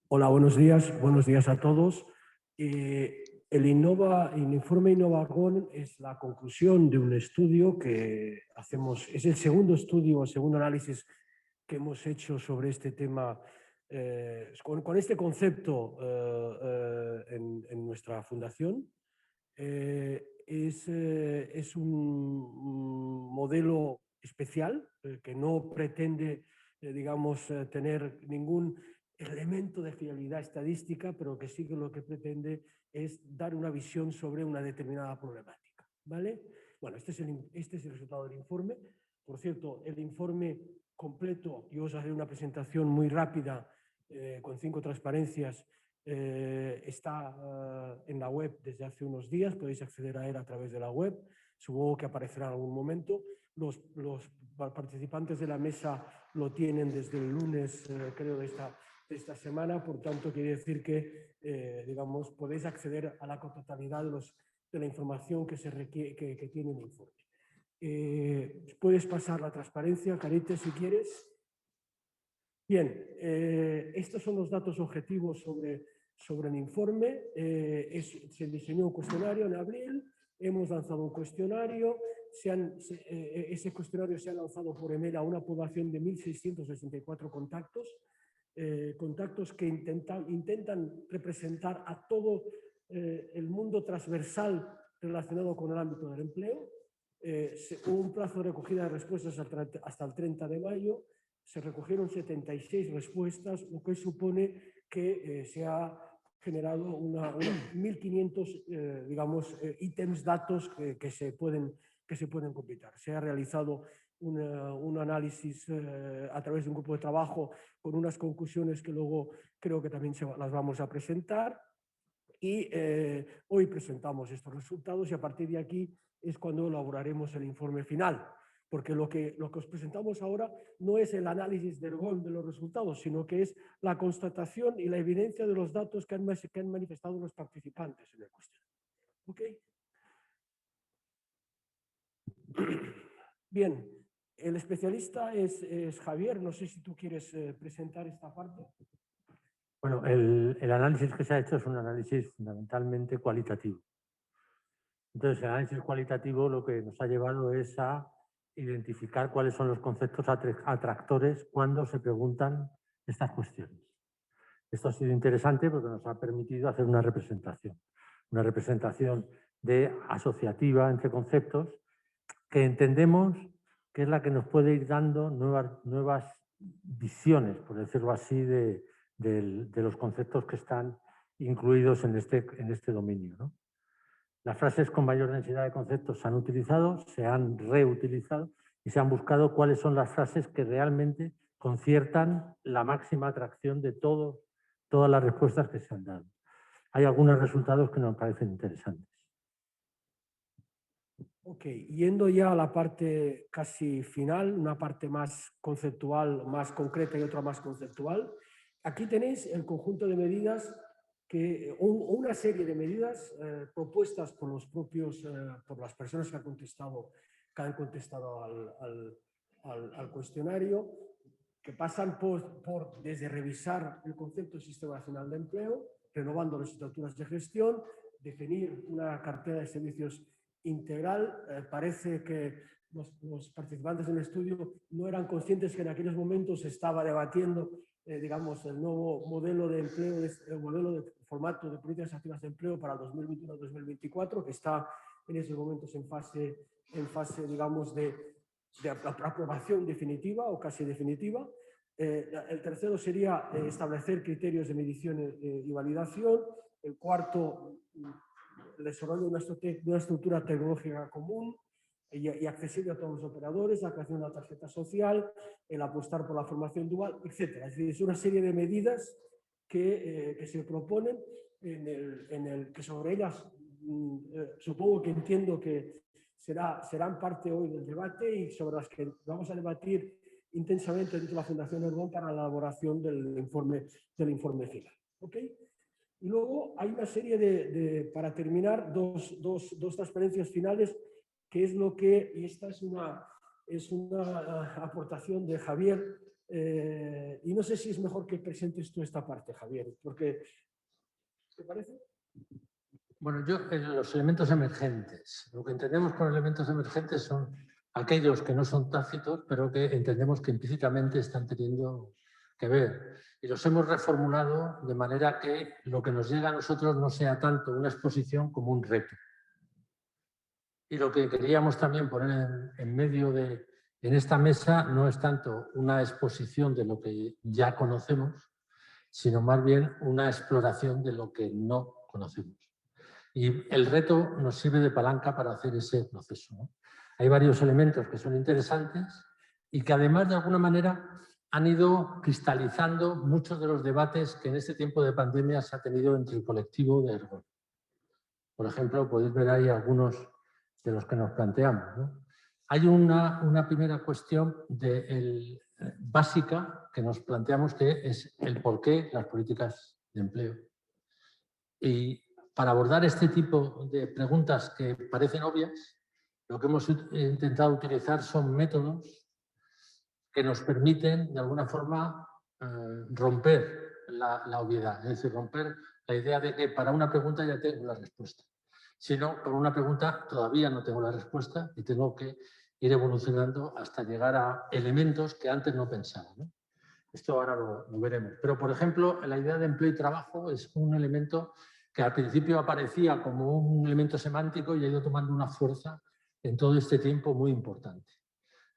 Hola, buenos días a todos. El informe Innova Aragón es la conclusión de un estudio que hacemos, es el segundo estudio, el segundo análisis que hemos hecho sobre este tema, con este concepto en nuestra fundación. Es un modelo especial que no pretende, digamos, tener ningún elemento de fiabilidad estadística, pero que sí que lo que pretende es dar una visión sobre una determinada problemática. ¿Vale? Bueno, este es el resultado del informe. Por cierto, el informe completo, yo os haré una presentación muy rápida con 5 transparencias. Está en la web desde hace unos días, podéis acceder a él a través de la web, supongo que aparecerá en algún momento. Los participantes de la mesa lo tienen desde el lunes, creo, de esta semana, por tanto quiere decir que, digamos, podéis acceder a la totalidad de la información que tiene el informe. Puedes pasar la transparencia, Carite, si quieres. Bien, estos son los datos objetivos sobre el informe. Se diseñó un cuestionario en abril, hemos lanzado un cuestionario, ese cuestionario se ha lanzado por email a una población de 1.664 contactos, contactos que intentan representar a todo el mundo transversal relacionado con el ámbito del empleo. Hubo un plazo de recogida de respuestas hasta el 30 de mayo, se recogieron 76 respuestas, lo que supone que se ha generado 1.500, digamos, ítems, datos que se pueden computar. Se ha realizado un análisis a través de un grupo de trabajo con unas conclusiones que luego creo que también las vamos a presentar. Y hoy presentamos estos resultados y a partir de aquí es cuando elaboraremos el informe final, porque lo que os presentamos ahora no es el análisis del gol de los resultados, sino que es la constatación y la evidencia de los datos que han manifestado los participantes en el cuestionario. ¿Ok? Bien, el especialista es Javier, no sé si tú quieres presentar esta parte. Bueno, el análisis que se ha hecho es un análisis fundamentalmente cualitativo. Entonces, el análisis cualitativo lo que nos ha llevado es a identificar cuáles son los conceptos atractores cuando se preguntan estas cuestiones. Esto ha sido interesante porque nos ha permitido hacer una representación asociativa entre conceptos que entendemos que es la que nos puede ir dando nuevas visiones, por decirlo así, de los conceptos que están incluidos en este dominio, ¿no? Las frases con mayor densidad de conceptos se han utilizado, se han reutilizado y se han buscado cuáles son las frases que realmente conciertan la máxima atracción de todas las respuestas que se han dado. Hay algunos resultados que nos parecen interesantes. Ok, yendo ya a la parte casi final, una parte más conceptual, más concreta y otra más conceptual. Aquí tenéis el conjunto de medidas, una serie de medidas propuestas por por las personas que han contestado al cuestionario, que pasan desde revisar el concepto del Sistema Nacional de Empleo, renovando las estructuras de gestión, definir una cartera de servicios integral. Parece que los participantes del estudio no eran conscientes que en aquellos momentos se estaba debatiendo, digamos, el nuevo modelo de empleo, el modelo de formato de políticas activas de empleo para 2021-2024, que está en esos momentos en fase, digamos, de aprobación definitiva o casi definitiva. El tercero sería establecer criterios de medición y validación. El cuarto, el desarrollo de una estructura tecnológica común y accesible a todos los operadores, la creación de la tarjeta social, el apostar por la formación dual, etc. Es decir, es una serie de medidas que se proponen que sobre ellas supongo que entiendo que serán parte hoy del debate y sobre las que vamos a debatir intensamente dentro de la Fundación Herbón para la elaboración del informe final. ¿Ok? Y luego hay una serie para terminar, dos transparencias finales, que es y esta es una aportación de Javier, Y no sé si es mejor que presentes tú esta parte, Javier, porque ¿te parece? Bueno, yo en los elementos emergentes, lo que entendemos por elementos emergentes son aquellos que no son tácitos, pero que entendemos que implícitamente están teniendo que ver. Y los hemos reformulado de manera que lo que nos llega a nosotros no sea tanto una exposición como un reto. Y lo que queríamos también poner en medio en esta mesa no es tanto una exposición de lo que ya conocemos, sino más bien una exploración de lo que no conocemos. Y el reto nos sirve de palanca para hacer ese proceso, ¿no? Hay varios elementos que son interesantes y que además de alguna manera han ido cristalizando muchos de los debates que en este tiempo de pandemia se ha tenido entre el colectivo de Ergon. Por ejemplo, podéis ver ahí algunos de los que nos planteamos, ¿no? Hay una primera cuestión básica que nos planteamos, que es el por qué las políticas de empleo. Y para abordar este tipo de preguntas que parecen obvias, lo que hemos intentado utilizar son métodos que nos permiten, de alguna forma, romper la obviedad, es decir, romper la idea de que para una pregunta ya tengo la respuesta, sino para una pregunta todavía no tengo la respuesta y tengo que ir evolucionando hasta llegar a elementos que antes no pensaba, ¿no? Esto ahora lo veremos. Pero, por ejemplo, la idea de empleo y trabajo es un elemento que al principio aparecía como un elemento semántico y ha ido tomando una fuerza en todo este tiempo muy importante.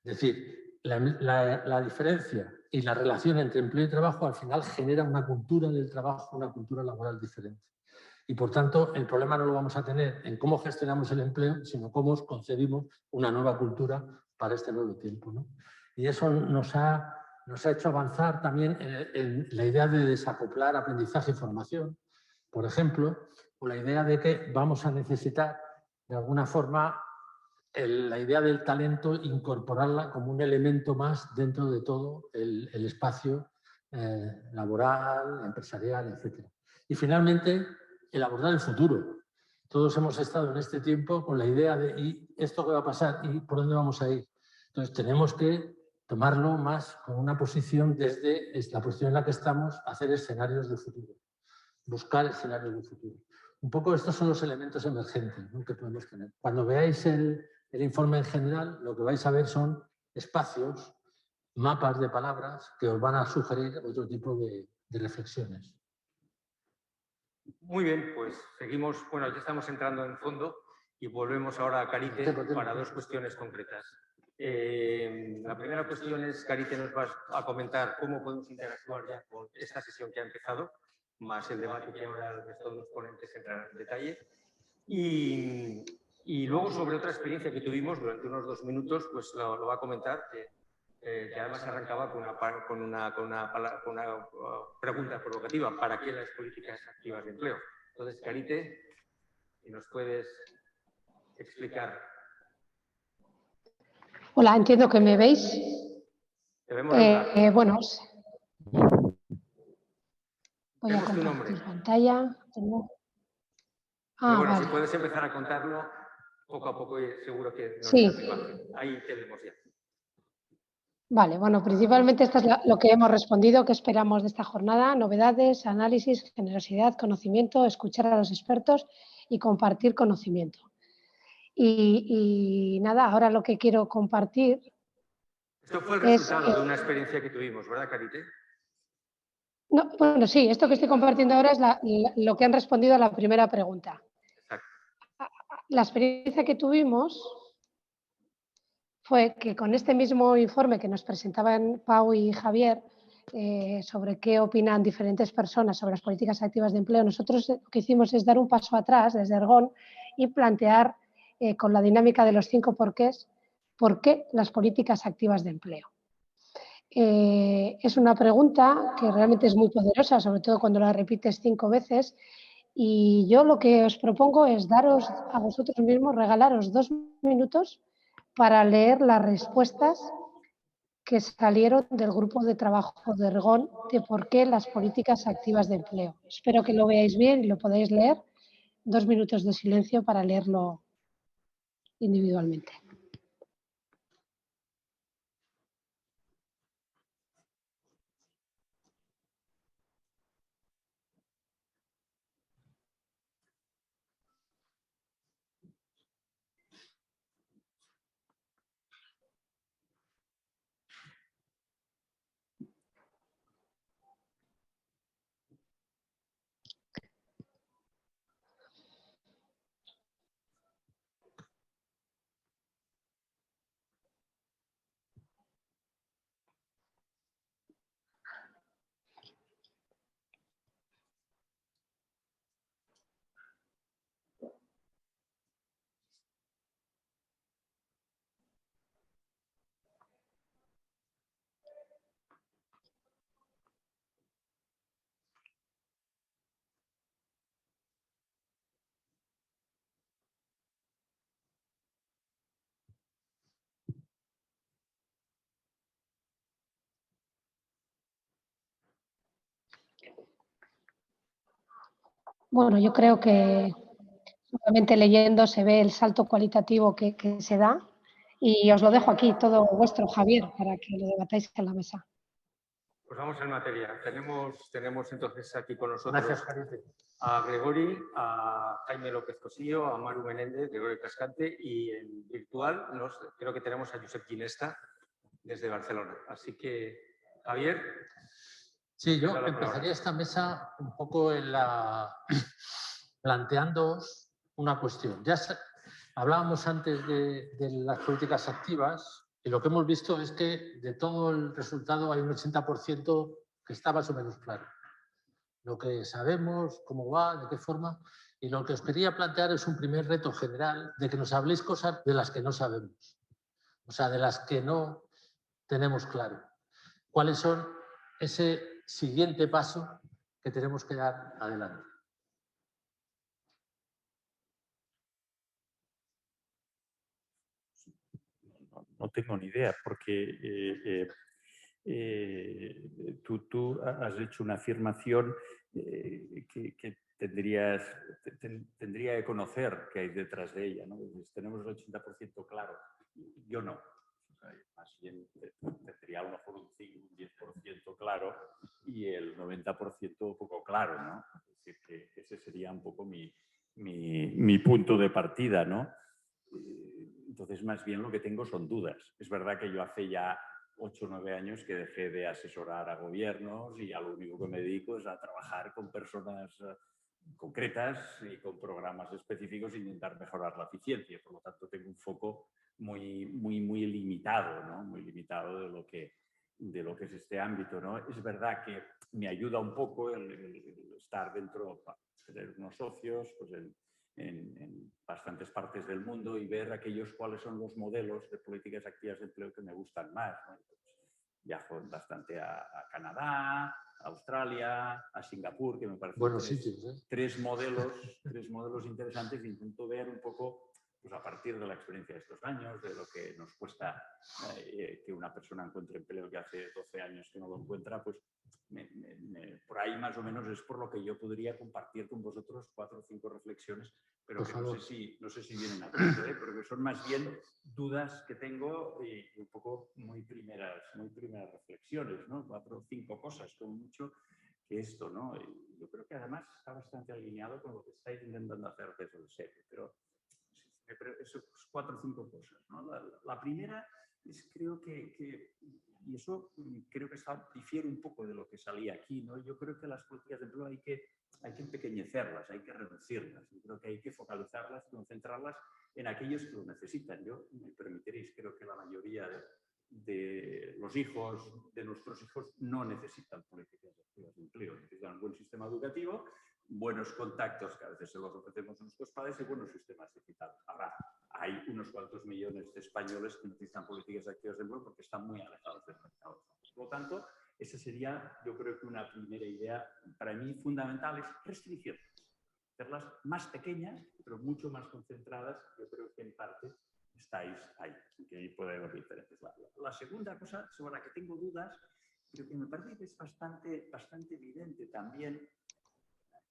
Es decir, la diferencia y la relación entre empleo y trabajo al final genera una cultura del trabajo, una cultura laboral diferente. Y, por tanto, el problema no lo vamos a tener en cómo gestionamos el empleo, sino cómo concebimos una nueva cultura para este nuevo tiempo, ¿no? Y eso nos ha hecho avanzar también en la idea de desacoplar aprendizaje y formación, por ejemplo, o la idea de que vamos a necesitar, de alguna forma, la idea del talento, incorporarla como un elemento más dentro de todo el espacio laboral, empresarial, etc. Y finalmente, el abordar el futuro. Todos hemos estado en este tiempo con la idea de ¿y esto qué va a pasar? ¿Y por dónde vamos a ir? Entonces tenemos que tomarlo más con una posición desde la posición en la que estamos, hacer escenarios de futuro, buscar escenarios de futuro. Un poco estos son los elementos emergentes, ¿no?, que podemos tener. Cuando veáis el informe en general, lo que vais a ver son espacios, mapas de palabras que os van a sugerir otro tipo de reflexiones. Muy bien, pues seguimos. Bueno, ya estamos entrando en fondo y volvemos ahora a Carite para dos cuestiones concretas. La primera cuestión es, Carite nos va a comentar cómo podemos interactuar ya con esta sesión que ha empezado, más el debate que ahora el resto de los ponentes entrarán en detalle. Y luego sobre otra experiencia que tuvimos durante unos 2 minutos, pues lo va a comentar, que además arrancaba con una pregunta provocativa: ¿para qué las políticas activas de empleo? Entonces, Carite, si nos puedes explicar. Hola, entiendo que me veis. Te vemos regular. Bueno, voy a compartir pantalla. Pero bueno, vale. si puedes empezar a contarlo poco a poco, y seguro que nos Sí. ahí te vemos ya. Vale, bueno, principalmente esto es lo que hemos respondido, que esperamos de esta jornada: novedades, análisis, generosidad, conocimiento, escuchar a los expertos y compartir conocimiento. Y nada, ahora lo que quiero compartir. Esto fue el resultado de una experiencia que tuvimos, ¿verdad, Carite? No, bueno, sí, esto que estoy compartiendo ahora es lo que han respondido a la primera pregunta. Exacto. La experiencia que tuvimos fue que con este mismo informe que nos presentaban Pau y Javier, sobre qué opinan diferentes personas sobre las políticas activas de empleo, nosotros lo que hicimos es dar un paso atrás desde Ergon y plantear, con la dinámica de los 5 porqués, por qué las políticas activas de empleo. Es una pregunta que realmente es muy poderosa, sobre todo cuando la repites 5 veces, y yo lo que os propongo es daros a vosotros mismos, regalaros 2 minutos para leer las respuestas que salieron del grupo de trabajo de Ergon de por qué las políticas activas de empleo. Espero que lo veáis bien y lo podáis leer. 2 minutos de silencio para leerlo individualmente. Bueno, yo creo que solamente leyendo se ve el salto cualitativo que se da y os lo dejo aquí, todo vuestro, Javier, para que lo debatáis en la mesa. Pues vamos en materia. Tenemos entonces aquí con nosotros a Gregori, a Jaime López Cosillo, a Maru Menéndez, Gregorio Cascante y en virtual creo que tenemos a Josep Ginesta desde Barcelona. Así que, Javier. Sí, yo empezaría esta mesa un poco planteándoos una cuestión. Ya hablábamos antes de las políticas activas y lo que hemos visto es que de todo el resultado hay un 80% que está más o menos claro. Lo que sabemos, cómo va, de qué forma. Y lo que os quería plantear es un primer reto general de que nos habléis cosas de las que no sabemos. O sea, de las que no tenemos claro. ¿Cuáles son ese siguiente paso que tenemos que dar adelante? No tengo ni idea, porque tú has hecho una afirmación que tendría que conocer qué hay detrás de ella, ¿no? Tenemos el 80% claro. Yo no. O sea, más bien tendría a lo mejor un 5, un 10% claro y el 90% poco claro, ¿no? Es decir, que ese sería un poco mi punto de partida, ¿no? Entonces, más bien lo que tengo son dudas. Es verdad que yo hace ya 8 o 9 años que dejé de asesorar a gobiernos y a lo único que me dedico es a trabajar con personas concretas y con programas específicos e intentar mejorar la eficiencia. Por lo tanto, tengo un foco muy limitado, ¿no? Muy limitado de lo que es este ámbito, ¿no? Es verdad que me ayuda un poco el estar dentro, tener unos socios, pues en bastantes partes del mundo y ver cuáles son los modelos de políticas activas de empleo que me gustan más, ¿no? Viajo bastante a Canadá, a Australia, a Singapur, que me parecen tres modelos interesantes, e intento ver un poco, pues a partir de la experiencia de estos años, de lo que nos cuesta que una persona encuentre empleo que hace 12 años que no lo encuentra, pues por ahí más o menos es por lo que yo podría compartir con vosotros 4 o 5 reflexiones, pero que no sé si vienen a cuento, porque son más bien dudas que tengo y un poco muy primeras reflexiones, ¿no? 4 o 5 cosas, como mucho, que esto, ¿no? Y yo creo que además está bastante alineado con lo que estáis intentando hacer desde el SEPE, pero esos 4 o 5 cosas, ¿no? La primera es, creo que y eso creo que difiere un poco de lo que salía aquí, ¿no? Yo creo que las políticas de empleo hay que empequeñecerlas, hay que reducirlas. Yo creo que hay que focalizarlas, concentrarlas en aquellos que lo necesitan. Yo, me permitiréis, creo que la mayoría de los hijos, de nuestros hijos, no necesitan políticas activas de empleo. Necesitan un buen sistema educativo, buenos contactos, que a veces se los ofrecemos a nuestros padres, y buenos sistemas digitales. Ahora, hay unos cuantos millones de españoles que necesitan políticas activas de empleo porque están muy alejados del mercado. Por lo tanto, esa sería, yo creo que una primera idea para mí fundamental, es restricciones. Hacerlas más pequeñas, pero mucho más concentradas. Yo creo que en parte estáis ahí, que ahí puede haber diferencias. La segunda cosa sobre la que tengo dudas, pero que me parece que es bastante evidente también,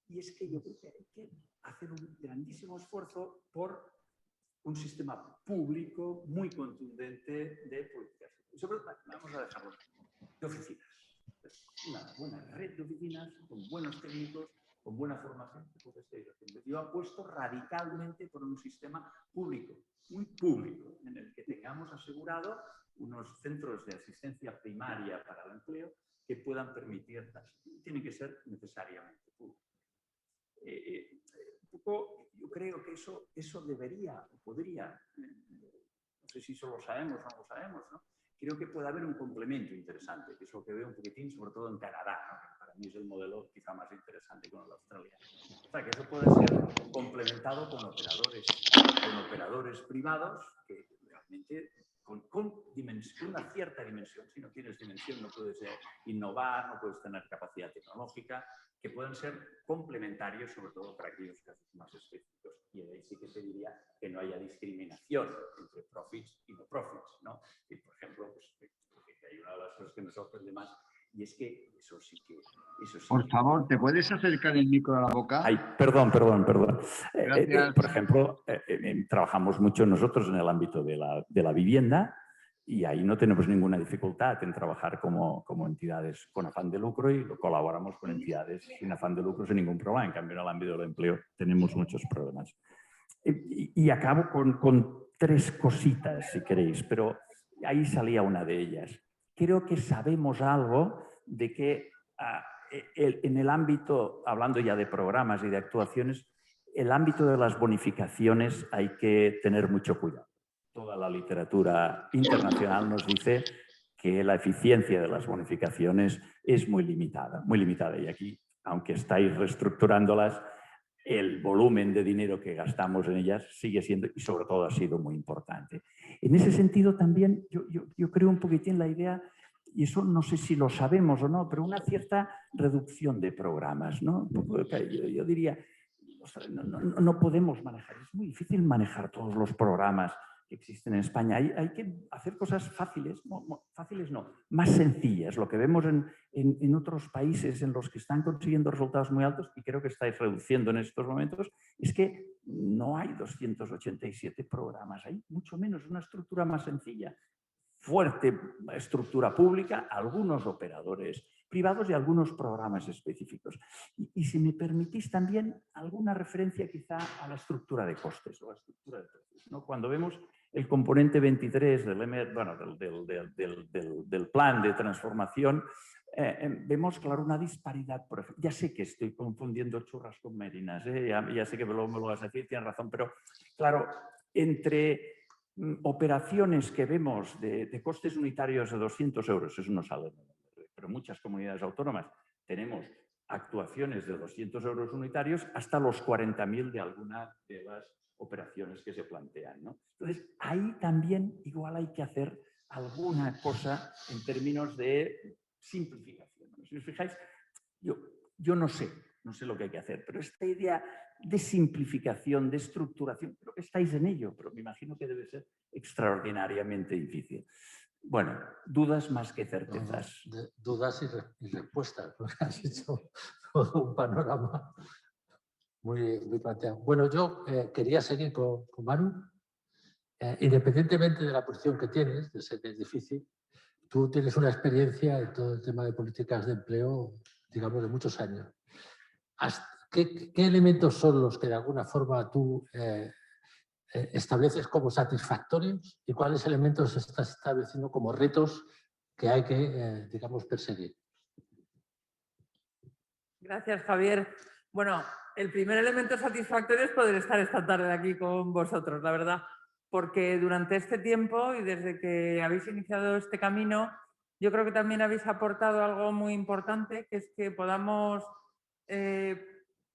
y es que yo creo que hay que hacer un grandísimo esfuerzo por un sistema público muy contundente de políticas. Y sobre todo, vamos a dejarlo, de oficinas. Una buena red de oficinas con buenos técnicos, con buena formación. Yo apuesto radicalmente por un sistema público, muy público, en el que tengamos asegurado unos centros de asistencia primaria para el empleo que puedan permitir, tienen que ser necesariamente públicos. Un poco, yo creo que eso debería, podría, no sé si eso lo sabemos o no lo sabemos, ¿no? Creo que puede haber un complemento interesante, que es lo que veo un poquitín, sobre todo en Canadá, ¿no? Que para mí es el modelo quizá más interesante con el australiano. O sea, que eso puede ser complementado con operadores privados que realmente con una cierta dimensión. Si no tienes dimensión no puedes innovar, no puedes tener capacidad tecnológica, que pueden ser complementarios, sobre todo para aquellos casos más específicos. Y ahí sí que se diría que no haya discriminación entre profits y no profits, ¿no? Y, por ejemplo, pues, hay una de las cosas que me sorprende más Y es que eso sí que... Por favor, ¿te puedes acercar el micro a la boca? Ay, perdón. Gracias. Por ejemplo, trabajamos mucho nosotros en el ámbito de la vivienda y ahí no tenemos ninguna dificultad en trabajar como entidades con afán de lucro y colaboramos con entidades sin afán de lucro sin ningún problema. En cambio, en el ámbito del empleo tenemos muchos problemas. Y acabo con 3 cositas, si queréis, pero ahí salía una de ellas. Creo que sabemos algo de que en el ámbito, hablando ya de programas y de actuaciones, el ámbito de las bonificaciones hay que tener mucho cuidado. Toda la literatura internacional nos dice que la eficiencia de las bonificaciones es muy limitada. Y aquí, aunque estáis reestructurándolas, el volumen de dinero que gastamos en ellas sigue siendo, y sobre todo ha sido muy importante. En ese sentido también yo creo un poquitín la idea, y eso no sé si lo sabemos o no, pero una cierta reducción de programas, ¿no? Yo diría, no podemos manejar, es muy difícil manejar todos los programas que existen en España. Hay que hacer cosas fáciles, más sencillas. Lo que vemos en otros países en los que están consiguiendo resultados muy altos, y creo que estáis reduciendo en estos momentos, es que no hay 287 programas, hay mucho menos, una estructura más sencilla. Fuerte estructura pública, algunos operadores privados y algunos programas específicos. Y si me permitís también alguna referencia quizá a la estructura de costes o la estructura de precios, ¿no? Cuando vemos el componente 23 del plan de transformación, vemos, claro, una disparidad. Por ejemplo, ya sé que estoy confundiendo churras con merinas, ya sé que me lo vas a decir, tienes razón, pero claro, entre operaciones que vemos de costes unitarios de 200 euros, eso no sale, pero muchas comunidades autónomas tenemos actuaciones de 200 euros unitarios hasta los 40.000 de alguna de las operaciones que se plantean, ¿no? Entonces, ahí también igual hay que hacer alguna cosa en términos de simplificación. Si os fijáis, yo no sé lo que hay que hacer, pero esta idea de simplificación, de estructuración, creo que estáis en ello, pero me imagino que debe ser extraordinariamente difícil. Bueno, dudas más que certezas. Dudas y respuestas, porque has hecho todo un panorama muy planteado. Bueno, yo quería seguir con Manu. Independientemente de la posición que tienes, de ser que es difícil, tú tienes una experiencia en todo el tema de políticas de empleo, digamos, de muchos años. ¿Qué elementos son los que de alguna forma tú estableces como satisfactorios y cuáles elementos estás estableciendo como retos que hay que, digamos, perseguir? Gracias, Javier. Bueno, el primer elemento satisfactorio es poder estar esta tarde aquí con vosotros, la verdad, porque durante este tiempo y desde que habéis iniciado este camino, yo creo que también habéis aportado algo muy importante, que es que podamos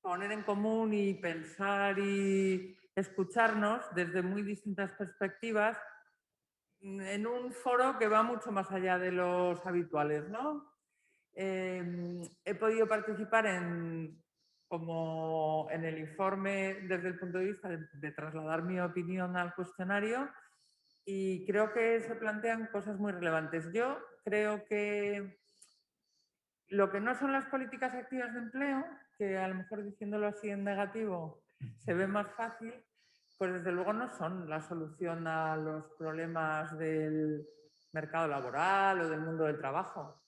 poner en común y pensar y escucharnos desde muy distintas perspectivas en un foro que va mucho más allá de los habituales, ¿no? He podido participar como en el informe desde el punto de vista de trasladar mi opinión al cuestionario y creo que se plantean cosas muy relevantes. Yo creo que lo que no son las políticas activas de empleo, que a lo mejor diciéndolo así en negativo se ve más fácil, pues desde luego no son la solución a los problemas del mercado laboral o del mundo del trabajo.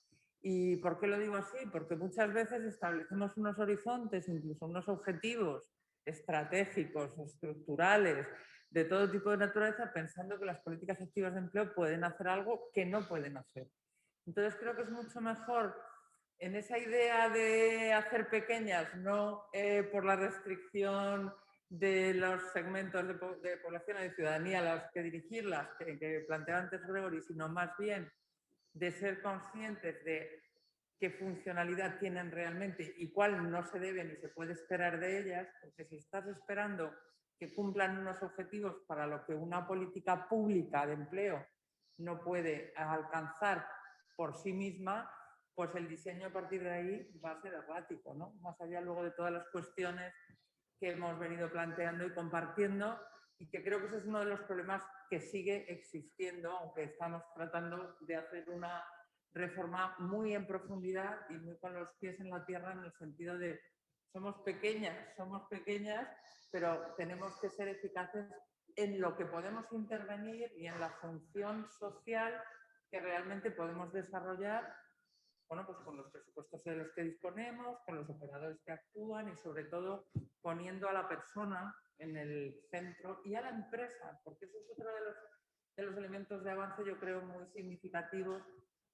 ¿Y por qué lo digo así? Porque muchas veces establecemos unos horizontes, incluso unos objetivos estratégicos, estructurales, de todo tipo de naturaleza, pensando que las políticas activas de empleo pueden hacer algo que no pueden hacer. Entonces creo que es mucho mejor en esa idea de hacer pequeñas, no por la restricción de los segmentos de población y de ciudadanía a los que dirigirlas, que planteaba antes Gregory, sino más bien de ser conscientes de qué funcionalidad tienen realmente y cuál no se debe ni se puede esperar de ellas, porque si estás esperando que cumplan unos objetivos para lo que una política pública de empleo no puede alcanzar por sí misma, pues el diseño a partir de ahí va a ser errático, ¿no? Más allá luego de todas las cuestiones que hemos venido planteando y compartiendo, y que creo que ese es uno de los problemas que sigue existiendo, aunque estamos tratando de hacer reforma muy en profundidad y muy con los pies en la tierra, en el sentido de somos pequeñas, pero tenemos que ser eficaces en lo que podemos intervenir y en la función social que realmente podemos desarrollar, bueno, pues con los presupuestos de los que disponemos, con los operadores que actúan y sobre todo poniendo a la persona en el centro y a la empresa, porque eso es otro de los elementos de avance, yo creo, muy significativos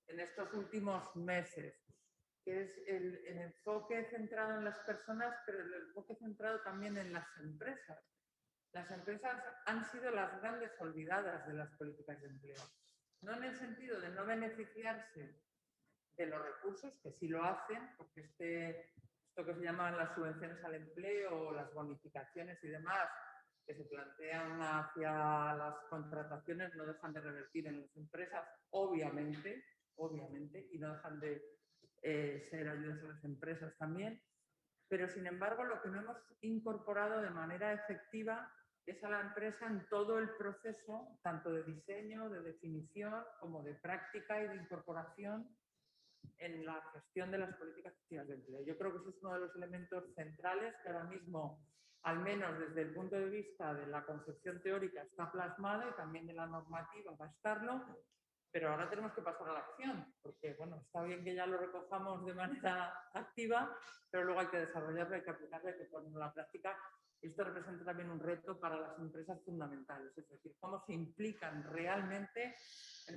en estos últimos meses, que es el enfoque centrado en las personas, pero el enfoque centrado también en las empresas. Las empresas han sido las grandes olvidadas de las políticas de empleo. No en el sentido de no beneficiarse de los recursos, que sí lo hacen, porque esto que se llaman las subvenciones al empleo o las bonificaciones y demás, que se plantean hacia las contrataciones, no dejan de revertir en las empresas, obviamente, y no dejan de ser ayudas a las empresas también. Pero, sin embargo, lo que no hemos incorporado de manera efectiva es a la empresa en todo el proceso, tanto de diseño, de definición, como de práctica y de incorporación en la gestión de las políticas activas de empleo. Yo creo que ese es uno de los elementos centrales que ahora mismo, al menos desde el punto de vista de la concepción teórica, está plasmado y también de la normativa va a estarlo, pero ahora tenemos que pasar a la acción, porque bueno, está bien que ya lo recojamos de manera activa, pero luego hay que desarrollarlo, hay que aplicarlo, hay que ponerlo en la práctica. Esto representa también un reto para las empresas fundamentales, es decir, cómo se implican realmente,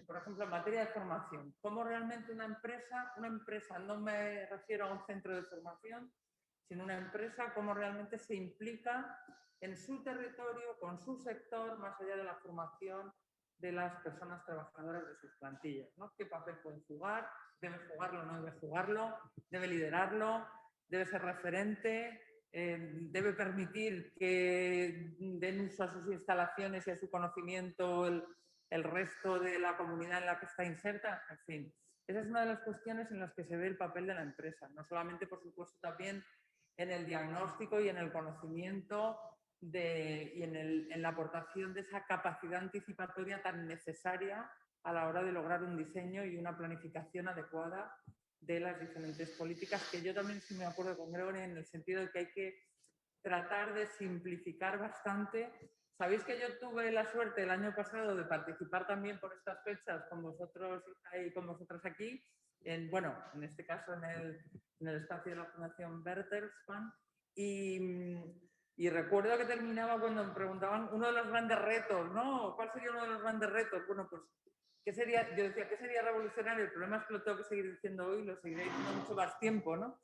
por ejemplo, en materia de formación, cómo realmente una empresa, no me refiero a un centro de formación, sino una empresa, cómo realmente se implica en su territorio, con su sector, más allá de la formación de las personas trabajadoras de sus plantillas, ¿no? ¿Qué papel pueden jugar? ¿Debe jugarlo, no debe jugarlo? ¿Debe liderarlo? ¿Debe ser referente? ¿Debe permitir que den uso a sus instalaciones y a su conocimiento el resto de la comunidad en la que está inserta? En fin, esa es una de las cuestiones en las que se ve el papel de la empresa, no solamente, por supuesto, también en el diagnóstico y en el conocimiento y en la aportación de esa capacidad anticipatoria tan necesaria a la hora de lograr un diseño y una planificación adecuada de las diferentes políticas, que yo también sí me acuerdo con Gregory en el sentido de que hay que tratar de simplificar bastante. Sabéis que yo tuve la suerte el año pasado de participar también por estas fechas con vosotros y con vosotras aquí, en este caso en el espacio de la Fundación Bertelsmann, y recuerdo que terminaba cuando me preguntaban uno de los grandes retos, ¿no? ¿Cuál sería uno de los grandes retos? Bueno, pues, ¿qué sería? Yo decía, ¿qué sería revolucionario? El problema es que lo tengo que seguir diciendo hoy, lo seguiré diciendo mucho más tiempo, ¿no?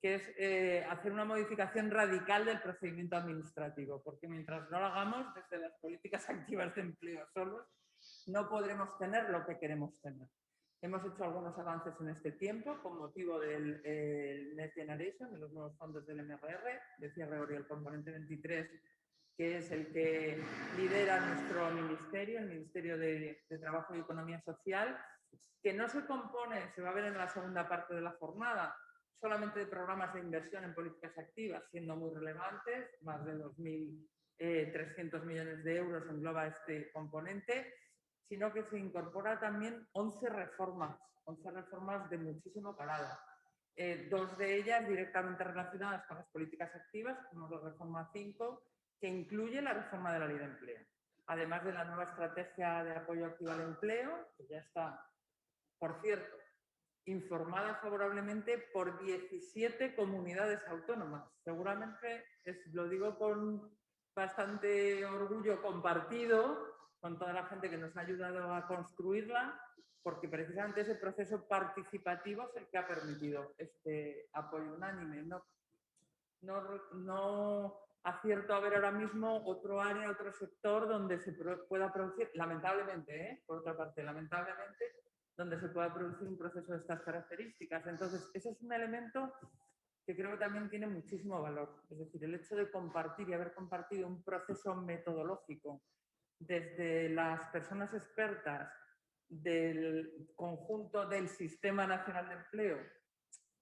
Que es hacer una modificación radical del procedimiento administrativo, porque mientras no lo hagamos desde las políticas activas de empleo solos, no podremos tener lo que queremos tener. Hemos hecho algunos avances en este tiempo con motivo del Next Generation, de los nuevos fondos del MRR. Decía Gregory, el componente 23, que es el que lidera nuestro ministerio, el Ministerio de Trabajo y Economía Social, que no se compone, se va a ver en la segunda parte de la jornada, solamente de programas de inversión en políticas activas, siendo muy relevantes, más de 2.300 millones de euros engloba este componente, sino que se incorpora también 11 reformas de muchísimo calado. Dos de ellas directamente relacionadas con las políticas activas, como la reforma 5, que incluye la reforma de la Ley de Empleo. Además de la nueva estrategia de apoyo activo al empleo, que ya está, por cierto, informada favorablemente por 17 comunidades autónomas. Seguramente, lo digo con bastante orgullo compartido con toda la gente que nos ha ayudado a construirla, porque precisamente ese proceso participativo es el que ha permitido este apoyo unánime. No acierto a ver ahora mismo otro área, otro sector donde se pueda producir, lamentablemente, por otra parte, lamentablemente, donde se pueda producir un proceso de estas características. Entonces, ese es un elemento que creo que también tiene muchísimo valor. Es decir, el hecho de compartir y haber compartido un proceso metodológico desde las personas expertas del conjunto del Sistema Nacional de Empleo,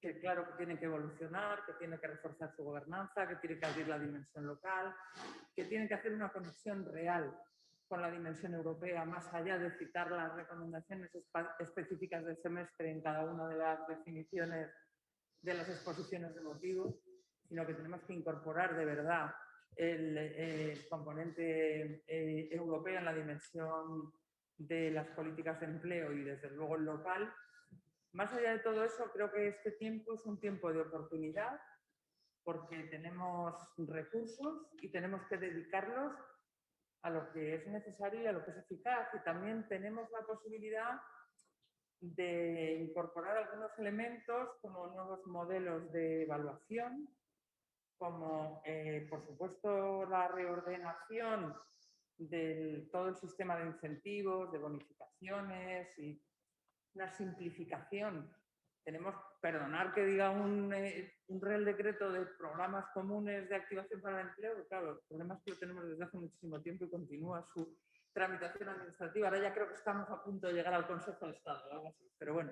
que claro que tiene que evolucionar, que tiene que reforzar su gobernanza, que tiene que abrir la dimensión local, que tiene que hacer una conexión real con la dimensión europea, más allá de citar las recomendaciones específicas del semestre en cada una de las definiciones de las exposiciones de motivos, sino que tenemos que incorporar de verdad el componente europeo en la dimensión de las políticas de empleo y desde luego el local. Más allá de todo eso, creo que este tiempo es un tiempo de oportunidad porque tenemos recursos y tenemos que dedicarlos a lo que es necesario y a lo que es eficaz. Y también tenemos la posibilidad de incorporar algunos elementos como nuevos modelos de evaluación, como por supuesto la reordenación de todo el sistema de incentivos, de bonificaciones y una simplificación. Tenemos, perdonar que diga un Real Decreto de programas comunes de activación para el empleo, pero claro, el problema es que lo tenemos desde hace muchísimo tiempo y continúa su tramitación administrativa. Ahora ya creo que estamos a punto de llegar al Consejo de Estado, algo así. Pero bueno,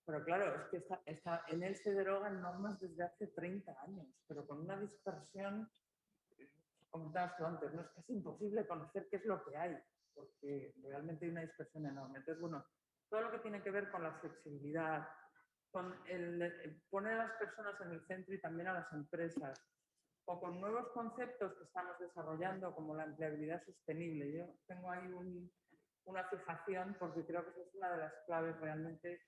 pero claro, es que en él se derogan normas desde hace 30 años, pero con una dispersión, comentabas tú antes, ¿no? Es que es imposible conocer qué es lo que hay, porque realmente hay una dispersión enorme. Entonces, bueno, todo lo que tiene que ver con la flexibilidad, con el poner a las personas en el centro y también a las empresas, o con nuevos conceptos que estamos desarrollando como la empleabilidad sostenible. Yo tengo ahí una fijación porque creo que esa es una de las claves realmente,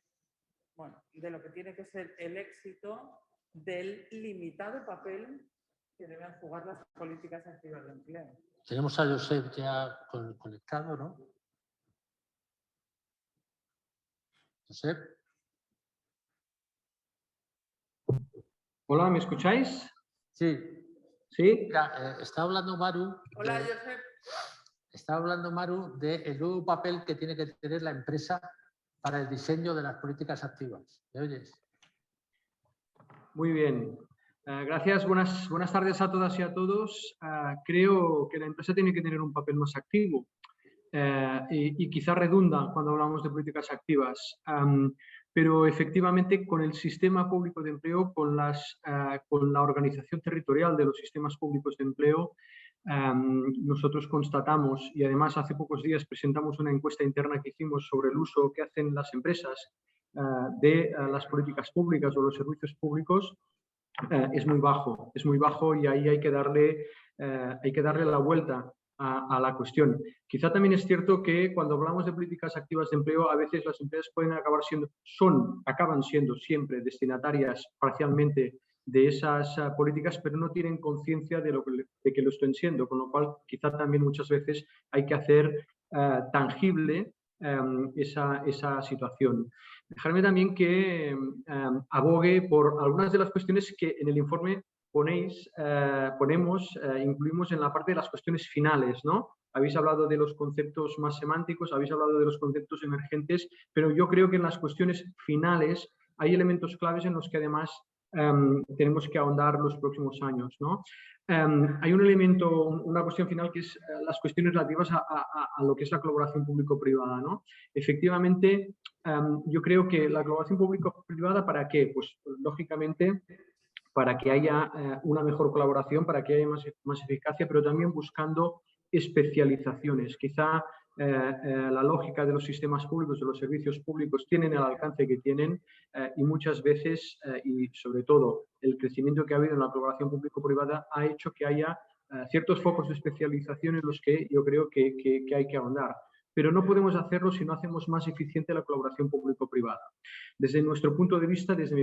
bueno, de lo que tiene que ser el éxito del limitado papel que deben jugar las políticas activas de empleo. Tenemos a Josep ya conectado, ¿no? Josep. Hola, ¿me escucháis? Sí. Sí. Mira, está hablando Maru. Hola, Josep. Está hablando Maru del nuevo papel que tiene que tener la empresa para el diseño de las políticas activas. ¿Me oyes? Muy bien. Gracias. Buenas tardes a todas y a todos. Creo que la empresa tiene que tener un papel más activo y quizá redunda cuando hablamos de políticas activas. Pero efectivamente con el sistema público de empleo, con la organización territorial de los sistemas públicos de empleo, nosotros constatamos, y además hace pocos días presentamos una encuesta interna que hicimos sobre el uso que hacen las empresas de las políticas públicas o los servicios públicos, es muy bajo y ahí hay que darle la vuelta a la cuestión. Quizá también es cierto que cuando hablamos de políticas activas de empleo, a veces las empresas pueden acaban siendo siempre destinatarias parcialmente de esas políticas, pero no tienen conciencia de que lo estén siendo, con lo cual quizá también muchas veces hay que hacer tangible esa situación. Dejarme también que abogue por algunas de las cuestiones que en el informe incluimos en la parte de las cuestiones finales, ¿no? Habéis hablado de los conceptos más semánticos, habéis hablado de los conceptos emergentes, pero yo creo que en las cuestiones finales hay elementos claves en los que además tenemos que ahondar los próximos años, ¿no? Hay un elemento, una cuestión final que es las cuestiones relativas a lo que es la colaboración público-privada, ¿no? Efectivamente, yo creo que la colaboración público-privada, ¿para qué? Pues lógicamente para que haya una mejor colaboración, para que haya más eficacia, pero también buscando especializaciones. Quizá la lógica de los sistemas públicos, de los servicios públicos, tienen el alcance que tienen y muchas veces, y sobre todo el crecimiento que ha habido en la colaboración público-privada ha hecho que haya ciertos focos de especialización en los que yo creo que hay que ahondar. Pero no podemos hacerlo si no hacemos más eficiente la colaboración público-privada. Desde mi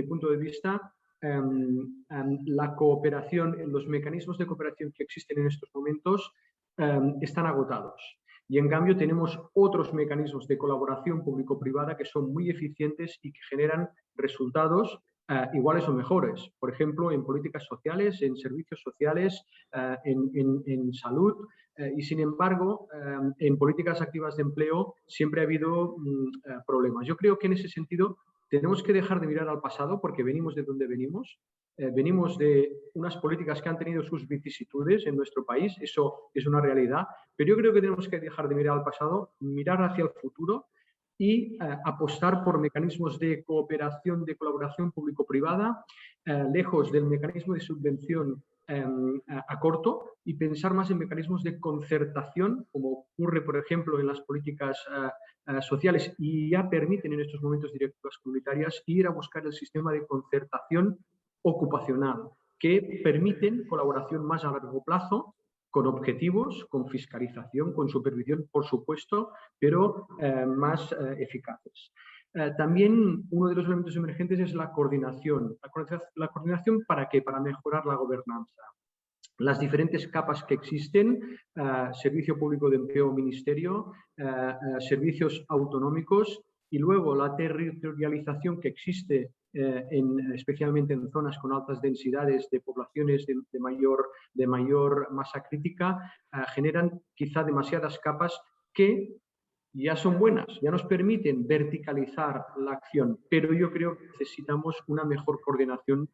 punto de vista, la cooperación, los mecanismos de cooperación que existen en estos momentos están agotados. Y en cambio tenemos otros mecanismos de colaboración público-privada que son muy eficientes y que generan resultados iguales o mejores. Por ejemplo, en políticas sociales, en servicios sociales, en salud. Y sin embargo, en políticas activas de empleo siempre ha habido problemas. Yo creo que en ese sentido tenemos que dejar de mirar al pasado porque venimos de donde venimos. Venimos de unas políticas que han tenido sus vicisitudes en nuestro país, eso es una realidad, pero yo creo que tenemos que dejar de mirar al pasado, mirar hacia el futuro y apostar por mecanismos de cooperación, de colaboración público-privada, lejos del mecanismo de subvención a corto y pensar más en mecanismos de concertación, como ocurre, por ejemplo, en las políticas sociales y ya permiten en estos momentos directivas comunitarias ir a buscar el sistema de concertación ocupacional, que permiten colaboración más a largo plazo, con objetivos, con fiscalización, con supervisión, por supuesto, pero más eficaces. También uno de los elementos emergentes es la coordinación. ¿La coordinación para qué? Para mejorar la gobernanza. Las diferentes capas que existen, Servicio Público de Empleo, Ministerio, servicios autonómicos y luego la territorialización que existe especialmente en zonas con altas densidades de poblaciones de mayor masa crítica, generan quizá demasiadas capas que ya son buenas, ya nos permiten verticalizar la acción, pero yo creo que necesitamos una mejor coordinación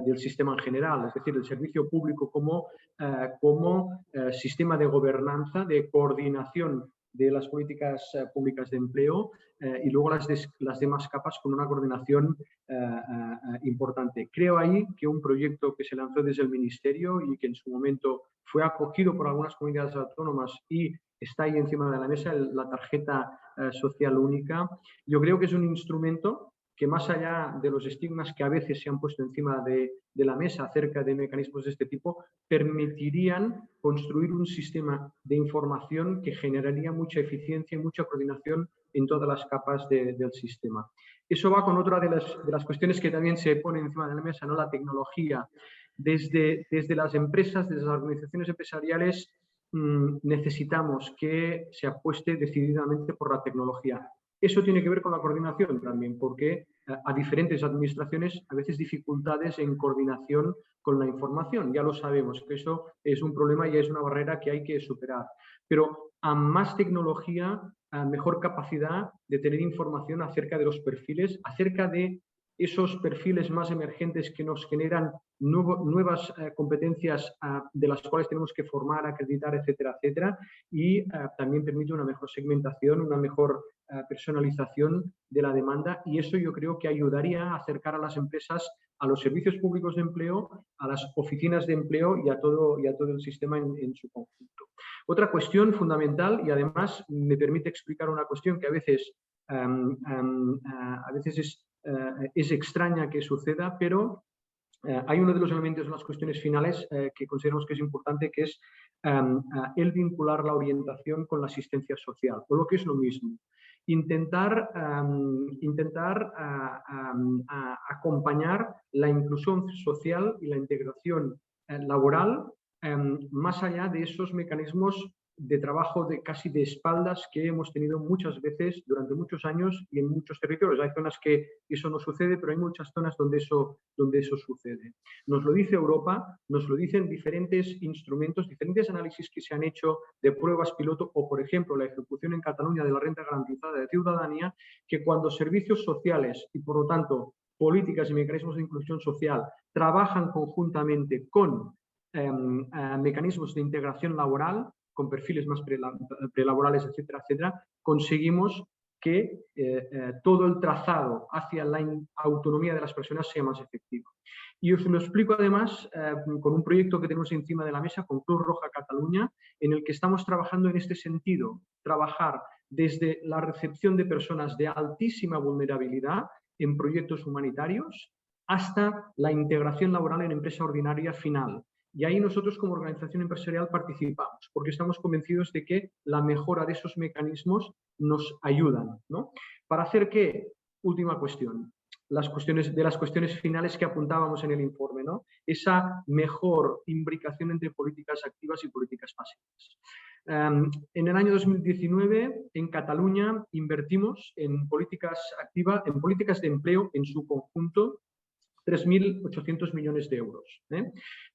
del sistema en general, es decir, el servicio público como sistema de gobernanza, de coordinación de las políticas públicas de empleo y luego las demás capas con una coordinación importante. Creo ahí que un proyecto que se lanzó desde el Ministerio y que en su momento fue acogido por algunas comunidades autónomas y está ahí encima de la mesa, la tarjeta social única, yo creo que es un instrumento que más allá de los estigmas que a veces se han puesto encima de la mesa acerca de mecanismos de este tipo, permitirían construir un sistema de información que generaría mucha eficiencia y mucha coordinación en todas las capas del sistema. Eso va con otra de las cuestiones que también se pone encima de la mesa, ¿no? La tecnología. Desde las empresas, desde las organizaciones empresariales, necesitamos que se apueste decididamente por la tecnología. Eso tiene que ver con la coordinación también, porque a diferentes administraciones a veces dificultades en coordinación con la información. Ya lo sabemos, que eso es un problema y es una barrera que hay que superar. Pero a más tecnología, a mejor capacidad de tener información acerca de los perfiles, acerca de esos perfiles más emergentes que nos generan nuevas competencias de las cuales tenemos que formar, acreditar, etcétera, etcétera, y también permite una mejor segmentación, una mejor personalización de la demanda, y eso yo creo que ayudaría a acercar a las empresas a los servicios públicos de empleo, a las oficinas de empleo y a todo el sistema en su conjunto. Otra cuestión fundamental, y además me permite explicar una cuestión que a veces es extraña que suceda, pero hay uno de los elementos en las cuestiones finales que consideramos que es importante, que es el vincular la orientación con la asistencia social, o lo que es lo mismo. Intentar acompañar la inclusión social y la integración laboral más allá de esos mecanismos de trabajo casi de espaldas que hemos tenido muchas veces durante muchos años y en muchos territorios. Hay zonas que eso no sucede, pero hay muchas zonas donde eso sucede. Nos lo dice Europa, nos lo dicen diferentes instrumentos, diferentes análisis que se han hecho de pruebas piloto o, por ejemplo, la ejecución en Cataluña de la renta garantizada de ciudadanía, que cuando servicios sociales y, por lo tanto, políticas y mecanismos de inclusión social trabajan conjuntamente con mecanismos de integración laboral, con perfiles más prelaborales, etcétera, etcétera, conseguimos que todo el trazado hacia la autonomía de las personas sea más efectivo. Y os lo explico además con un proyecto que tenemos encima de la mesa con Cruz Roja Cataluña, en el que estamos trabajando en este sentido, trabajar desde la recepción de personas de altísima vulnerabilidad en proyectos humanitarios hasta la integración laboral en empresa ordinaria final. Y ahí nosotros como organización empresarial participamos, porque estamos convencidos de que la mejora de esos mecanismos nos ayudan, ¿no? ¿Para hacer qué? Última cuestión. Las cuestiones finales que apuntábamos en el informe, ¿no? Esa mejor imbricación entre políticas activas y políticas pasivas. En el año 2019, en Cataluña, invertimos en políticas activas, en políticas de empleo en su conjunto, 3.800 millones de euros,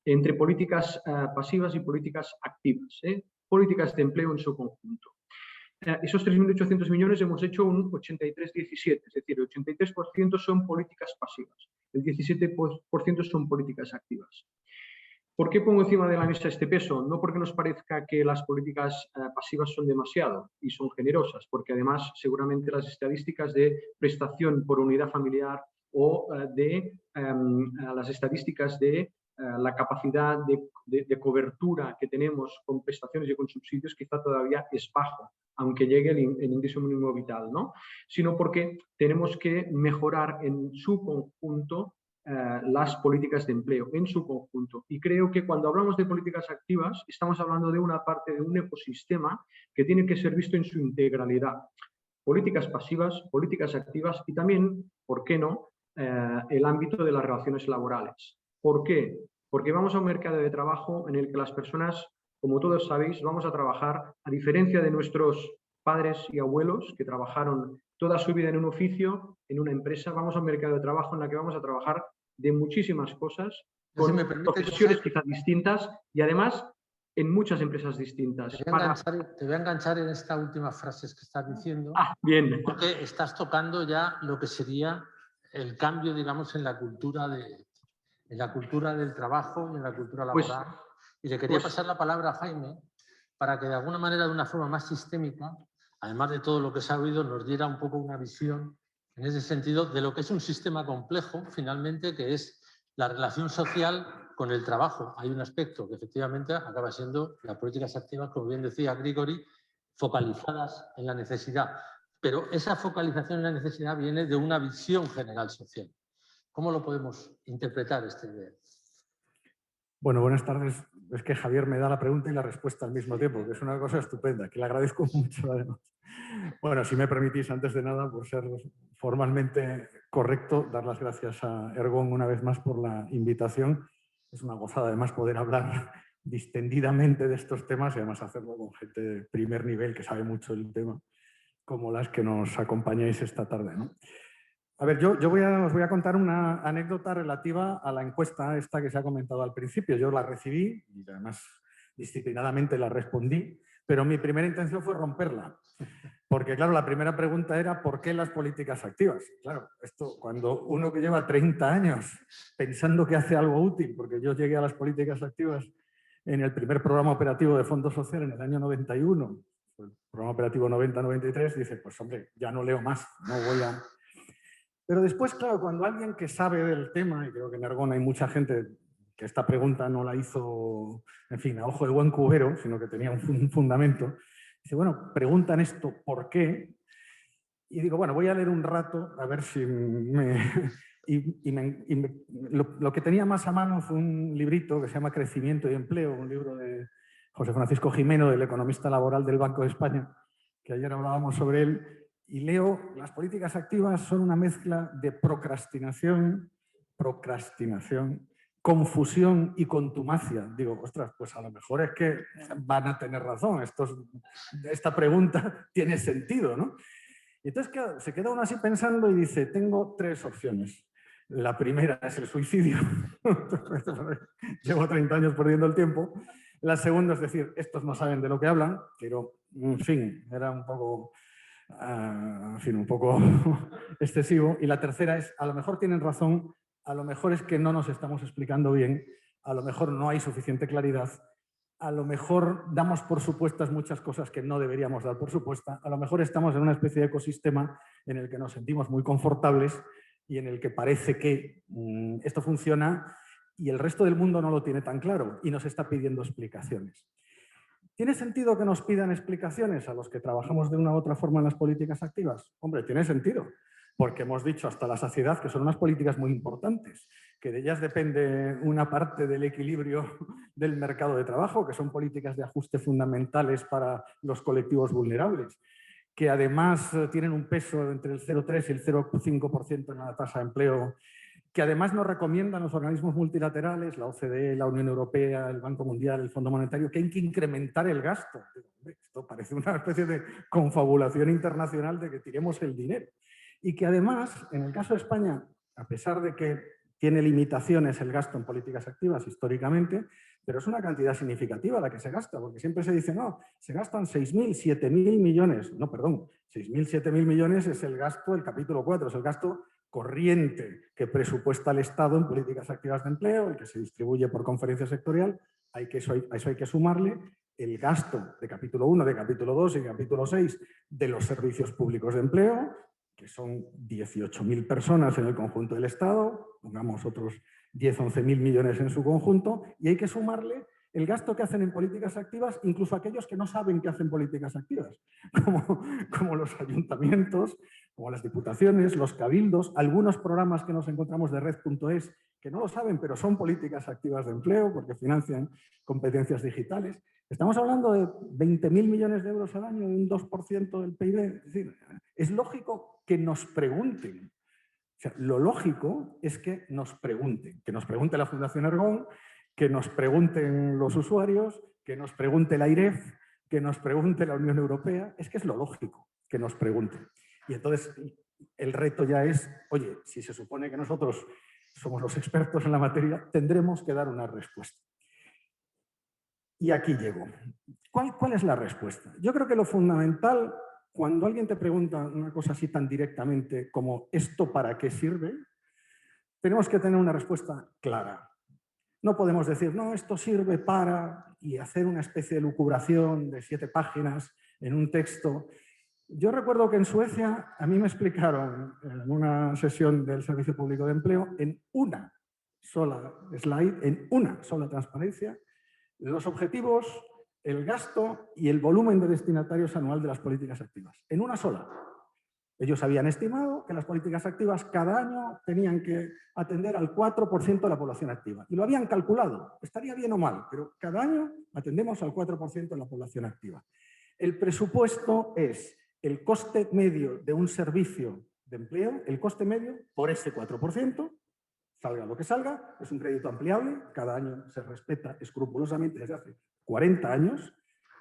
entre políticas pasivas y políticas activas, políticas de empleo en su conjunto. Esos 3.800 millones hemos hecho un 83-17, es decir, el 83% son políticas pasivas, el 17% son políticas activas. ¿Por qué pongo encima de la mesa este peso? No porque nos parezca que las políticas pasivas son demasiado y son generosas, porque además seguramente las estadísticas de prestación por unidad familiar o de las estadísticas de la capacidad de cobertura que tenemos con prestaciones y con subsidios quizá todavía es bajo, aunque llegue el índice mínimo vital, ¿no? Sino porque tenemos que mejorar en su conjunto las políticas de empleo, en su conjunto. Y creo que cuando hablamos de políticas activas, estamos hablando de una parte de un ecosistema que tiene que ser visto en su integralidad. Políticas pasivas, políticas activas y también, ¿por qué no?, el ámbito de las relaciones laborales. ¿Por qué? Porque vamos a un mercado de trabajo en el que las personas, como todos sabéis, vamos a trabajar, a diferencia de nuestros padres y abuelos que trabajaron toda su vida en un oficio, en una empresa, vamos a un mercado de trabajo en el que vamos a trabajar de muchísimas cosas, con profesiones quizás distintas y además en muchas empresas distintas. Te voy a enganchar en esta última frase que estás diciendo. Bien. Porque estás tocando ya lo que sería el cambio, digamos, en la cultura del trabajo y en la cultura laboral. Y le quería pasar la palabra a Jaime para que de alguna manera, de una forma más sistémica, además de todo lo que se ha oído, nos diera un poco una visión en ese sentido de lo que es un sistema complejo, finalmente, que es la relación social con el trabajo. Hay un aspecto que efectivamente acaba siendo las políticas activas, como bien decía Grigori, focalizadas en la necesidad. Pero esa focalización en la necesidad viene de una visión general social. ¿Cómo lo podemos interpretar esta idea? Bueno, buenas tardes. Es que Javier me da la pregunta y la respuesta al mismo tiempo, que es una cosa estupenda, que le agradezco mucho además. Bueno, si me permitís, antes de nada, por ser formalmente correcto, dar las gracias a Ergon una vez más por la invitación. Es una gozada además poder hablar distendidamente de estos temas y además hacerlo con gente de primer nivel que sabe mucho del tema, como las que nos acompañáis esta tarde, ¿no? A ver, yo os voy a contar una anécdota relativa a la encuesta esta que se ha comentado al principio. Yo la recibí y además disciplinadamente la respondí, pero mi primera intención fue romperla. Porque, claro, la primera pregunta era ¿por qué las políticas activas? Claro, esto cuando uno que lleva 30 años pensando que hace algo útil, porque yo llegué a las políticas activas en el primer programa operativo de Fondo Social en el año 91, el programa operativo 90-93, dice, pues hombre, ya no leo más, no voy a... Pero después, claro, cuando alguien que sabe del tema, y creo que en Ergon hay mucha gente que esta pregunta no la hizo, en fin, a ojo de buen cubero, sino que tenía un fundamento, dice, bueno, preguntan esto, ¿por qué? Y digo, bueno, voy a leer un rato, a ver si lo que tenía más a mano fue un librito que se llama Crecimiento y Empleo, un libro de José Francisco Jimeno, del economista laboral del Banco de España, que ayer hablábamos sobre él. Y leo, las políticas activas son una mezcla de procrastinación, confusión y contumacia. Digo, ostras, pues a lo mejor es que van a tener razón, esta pregunta tiene sentido, ¿no? Y entonces claro, se queda uno así pensando y dice, tengo tres opciones. La primera es el suicidio. Llevo 30 años perdiendo el tiempo. La segunda es decir, estos no saben de lo que hablan, pero en fin, era un poco... en fin, un poco excesivo. Y la tercera es, a lo mejor tienen razón, a lo mejor es que no nos estamos explicando bien, a lo mejor no hay suficiente claridad, a lo mejor damos por supuestas muchas cosas que no deberíamos dar por supuestas, a lo mejor estamos en una especie de ecosistema en el que nos sentimos muy confortables y en el que parece que esto funciona y el resto del mundo no lo tiene tan claro y nos está pidiendo explicaciones. ¿Tiene sentido que nos pidan explicaciones a los que trabajamos de una u otra forma en las políticas activas? Hombre, tiene sentido, porque hemos dicho hasta la saciedad que son unas políticas muy importantes, que de ellas depende una parte del equilibrio del mercado de trabajo, que son políticas de ajuste fundamentales para los colectivos vulnerables, que además tienen un peso entre el 0,3 y el 0,5% en la tasa de empleo, que además nos recomiendan los organismos multilaterales, la OCDE, la Unión Europea, el Banco Mundial, el Fondo Monetario, que hay que incrementar el gasto. Esto parece una especie de confabulación internacional de que tiremos el dinero. Y que además, en el caso de España, a pesar de que tiene limitaciones el gasto en políticas activas históricamente, pero es una cantidad significativa la que se gasta, porque siempre se dice, no, se gastan 6.000, 7.000 millones. No, perdón, 6.000, 7.000 millones es el gasto del capítulo 4, es el gasto corriente que presupuesta el Estado en políticas activas de empleo, el que se distribuye por conferencia sectorial. A eso hay que sumarle el gasto de capítulo 1, de capítulo 2 y capítulo 6 de los servicios públicos de empleo, que son 18.000 personas en el conjunto del Estado, pongamos otros 10, 11.000 millones en su conjunto, y hay que sumarle el gasto que hacen en políticas activas, incluso aquellos que no saben que hacen políticas activas, como los ayuntamientos, como las diputaciones, los cabildos, algunos programas que nos encontramos de Red.es, que no lo saben, pero son políticas activas de empleo porque financian competencias digitales. Estamos hablando de 20.000 millones de euros al año, de un 2% del PIB. Es decir, es lógico que nos pregunten. O sea, lo lógico es que nos pregunte la Fundación Ergón, que nos pregunten los usuarios, que nos pregunte la AIREF, que nos pregunte la Unión Europea. Es que es lo lógico que nos pregunten. Y entonces el reto ya es, oye, si se supone que nosotros somos los expertos en la materia, tendremos que dar una respuesta. Y aquí llego. ¿Cuál es la respuesta? Yo creo que lo fundamental, cuando alguien te pregunta una cosa así tan directamente como ¿esto para qué sirve?, tenemos que tener una respuesta clara. No podemos decir, no, esto sirve para, y hacer una especie de lucubración de 7 páginas en un texto. Yo recuerdo que en Suecia a mí me explicaron en una sesión del Servicio Público de Empleo, en una sola slide, en una sola transparencia, los objetivos, el gasto y el volumen de destinatarios anual de las políticas activas. En una sola. Ellos habían estimado que las políticas activas cada año tenían que atender al 4% de la población activa. Y lo habían calculado. Estaría bien o mal, pero cada año atendemos al 4% de la población activa. El presupuesto es el coste medio de un servicio de empleo, el coste medio por ese 4%, salga lo que salga, es un crédito ampliable, cada año se respeta escrupulosamente desde hace 40 años,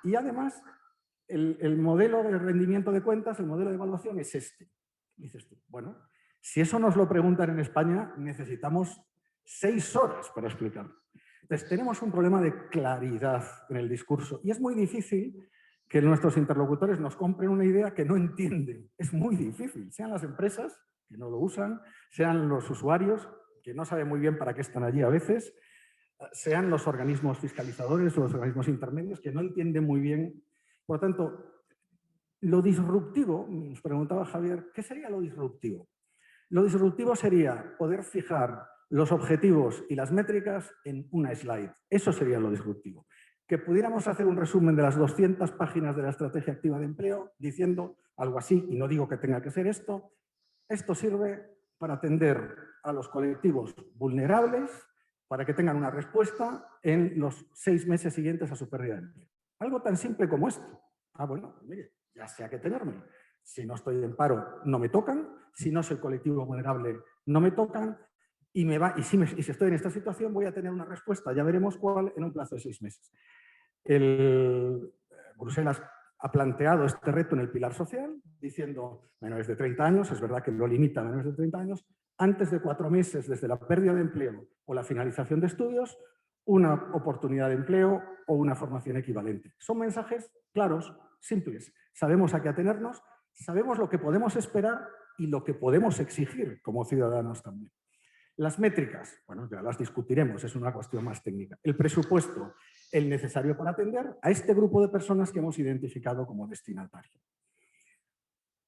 y además el modelo de rendimiento de cuentas, el modelo de evaluación es este. Dices tú, bueno, si eso nos lo preguntan en España, necesitamos 6 horas para explicarlo. Entonces, tenemos un problema de claridad en el discurso y es muy difícil que nuestros interlocutores nos compren una idea que no entienden. Es muy difícil, sean las empresas, que no lo usan, sean los usuarios, que no saben muy bien para qué están allí a veces, sean los organismos fiscalizadores o los organismos intermedios, que no entienden muy bien. Por lo tanto, lo disruptivo, nos preguntaba Javier, ¿qué sería lo disruptivo? Lo disruptivo sería poder fijar los objetivos y las métricas en una slide. Eso sería lo disruptivo. Que pudiéramos hacer un resumen de las 200 páginas de la estrategia activa de empleo diciendo algo así, y no digo que tenga que ser esto, esto sirve para atender a los colectivos vulnerables para que tengan una respuesta en los 6 meses siguientes a su pérdida de empleo. Algo tan simple como esto. Ah, bueno, mire, ya sé a qué tenerme. Si no estoy en paro, no me tocan. Si no soy colectivo vulnerable, no me tocan. Y si estoy en esta situación, voy a tener una respuesta. Ya veremos cuál en un plazo de 6 meses. Bruselas ha planteado este reto en el pilar social, diciendo menores de 30 años, es verdad que lo limita a menores de 30 años, antes de 4 meses desde la pérdida de empleo o la finalización de estudios, una oportunidad de empleo o una formación equivalente. Son mensajes claros, simples. Sabemos a qué atenernos, sabemos lo que podemos esperar y lo que podemos exigir como ciudadanos también. Las métricas, bueno, ya las discutiremos, es una cuestión más técnica. El presupuesto, el necesario para atender a este grupo de personas que hemos identificado como destinatario.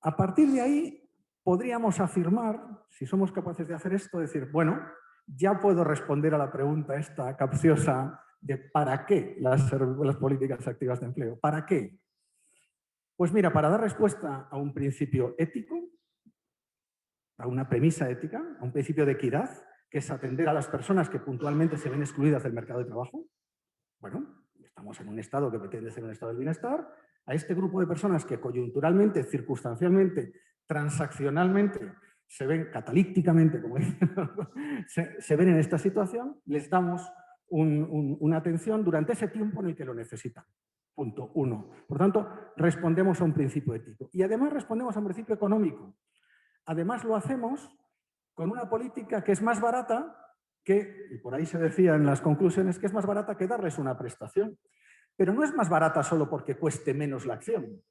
A partir de ahí, podríamos afirmar, si somos capaces de hacer esto, decir, bueno, ya puedo responder a la pregunta esta capciosa de ¿para qué las políticas activas de empleo? ¿Para qué? Pues mira, para dar respuesta a un principio ético, a una premisa ética, a un principio de equidad, que es atender a las personas que puntualmente se ven excluidas del mercado de trabajo. Bueno, estamos en un estado que pretende ser un estado del bienestar. A este grupo de personas que coyunturalmente, circunstancialmente, transaccionalmente, se ven catalípticamente, como dicen, se ven en esta situación, les damos una atención durante ese tiempo en el que lo necesitan. Punto 1. Por tanto, respondemos a un principio ético. Y además respondemos a un principio económico. Además lo hacemos con una política que es más barata que, y por ahí se decía en las conclusiones, que es más barata que darles una prestación. Pero no es más barata solo porque cueste menos la acción,